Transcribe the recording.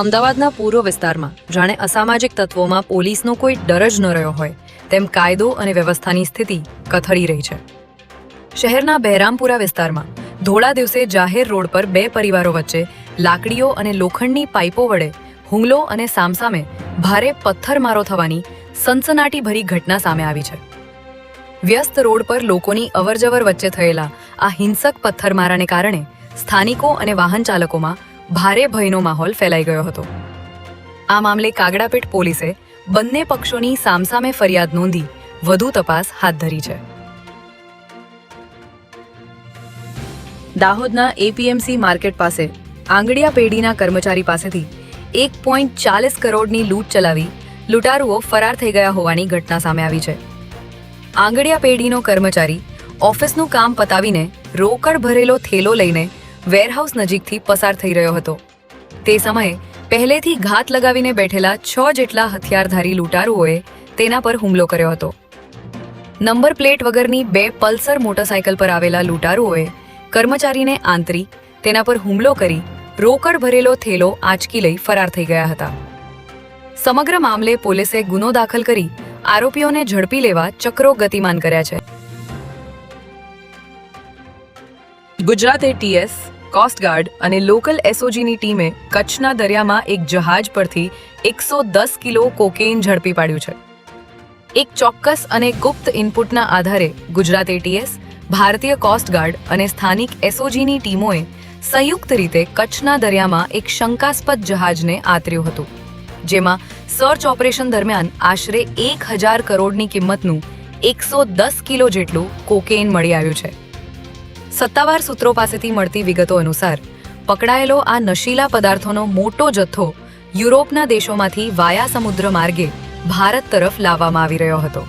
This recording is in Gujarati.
અમદાવાદના પૂર્વ વિસ્તારમાં જાણે અસામાજિક તત્વોમાં પોલીસનો કોઈ ડર જ ન રહ્યો હોય તેમ કાયદો અને વ્યવસ્થાની સ્થિતિ કથળી રહી છે. શહેરના બહેરામપુરા વિસ્તારમાં ધોળા દિવસે જાહેર રોડ પર બે પરિવારો વચ્ચે લાકડીઓ અને લોખંડની પાઇપો વડે હુમલો અને સામસામે ભારે પથ્થરમારો થવાની સનસનાટીભરી ઘટના સામે આવી છે. વ્યસ્ત રોડ પર લોકોની અવરજવર વચ્ચે થયેલા આ હિંસક પથ્થરમારાને કારણે સ્થાનિકો અને વાહન ચાલકોમાં ભારે ભયનો માહોલ ફેલાઈ ગયો હતો. આ મામલે કાગડાપેટ પોલીસે બંને પક્ષોની સામસામે ફરિયાદ નોંધી વધુ તપાસ હાથ ધરી છે. દાહોદના એપીએમસી માર્કેટ પાસે આંગડિયા પેઢીના કર્મચારી પાસેથી 1.40 કરોડની લૂંટ ચલાવી લૂંટારુઓ ફરાર થઈ ગયા હોવાની ઘટના સામે આવી છે. આંગડિયા પેઢીનો કર્મચારી ઓફિસનું કામ પતાવીને રોકડ ભરેલો થેલો લઈને વેરહાઉસ નજીકથી પસાર થઈ રહ્યો હતો. તે સમયે પહેલેથી ઘાત લગાવીને બેઠેલા 6 જેટલા હથિયારધારી લૂંટારુઓએ તેના પર હુમલો કર્યો હતો. નંબર પ્લેટ વગરની 2 પલ્સર મોટરસાયકલ પર આવેલા લૂંટારુઓએ કર્મચારીને આંતરી તેના પર હુમલો કરી રોકડ ભરેલો થેલો આંચકી લઈ ફરાર થઈ ગયા હતા. સમગ્ર મામલે પોલીસે ગુનો દાખલ કરી આરોપીઓને ઝડપી લેવા ચક્રો ગતિમાન કર્યા છે. ગુજરાત એટીએસ, કોસ્ટગાર્ડ અને લોકલ એસઓજીની ટીમે કચ્છના દરિયામાં એક જહાજ પરથી 110 કિલો કોકેઇન ઝડપી પાડ્યું છે. એક ચોક્કસ અને ગુપ્ત ઇનપુટના આધારે ગુજરાત એટીએસ, ભારતીય કોસ્ટગાર્ડ અને સ્થાનિક એસઓજીની ટીમોએ સંયુક્ત રીતે કચ્છના દરિયામાં એક શંકાસ્પદ જહાજને આતર્યું હતું, જેમાં સર્ચ ઓપરેશન દરમિયાન આશરે 1000 કરોડની કિંમતનું 110 કિલો જેટલું કોકેઇન મળી આવ્યું છે. સત્તાવાર સૂત્રો પાસેથી મળતી વિગતો અનુસાર પકડાયેલો આ નશીલા પદાર્થોનો મોટો જથ્થો યુરોપના દેશોમાંથી વાયા સમુદ્ર માર્ગે ભારત તરફ લાવવામાં આવી રહ્યો હતો.